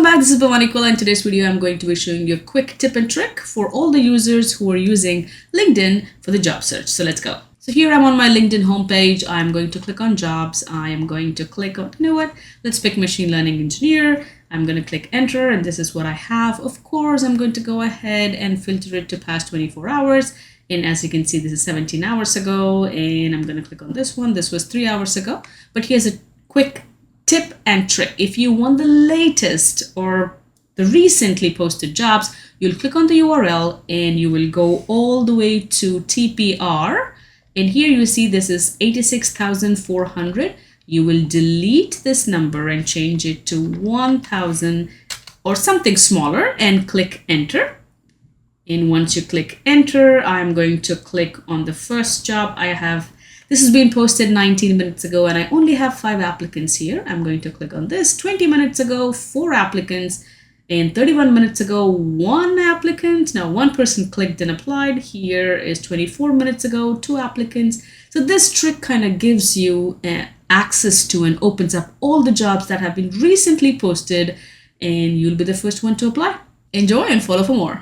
Welcome back, this is Bhavani Kola. In today's video, I'm going to be showing you a quick tip and trick for all the users who are using LinkedIn for the job search. So let's go. So here I'm on my LinkedIn homepage. I'm going to click on jobs. I am going to click on, you know what? Let's pick machine learning engineer. I'm going to click enter and this is what I have. Of course, I'm going to go ahead and filter it to past 24 hours. And as you can see, this is 17 hours ago and I'm going to click on this one. This was 3 hours ago, but here's a quick tip and trick. If you want the latest or the recently posted jobs, you'll click on the URL and you will go all the way to TPR. And here you see this is 86,400. You will delete this number and change it to 1,000 or something smaller and click enter. And once you click enter, I'm going to click on the first job I have. This has been posted 19 minutes ago and I only have 5 applicants here. I'm going to click on this. 20 minutes ago, 4 applicants, and 31 minutes ago, 1 applicant. Now 1 person clicked and applied. Here is 24 minutes ago, 2 applicants. So this trick kind of gives you access to and opens up all the jobs that have been recently posted and you'll be the first one to apply. Enjoy and follow for more.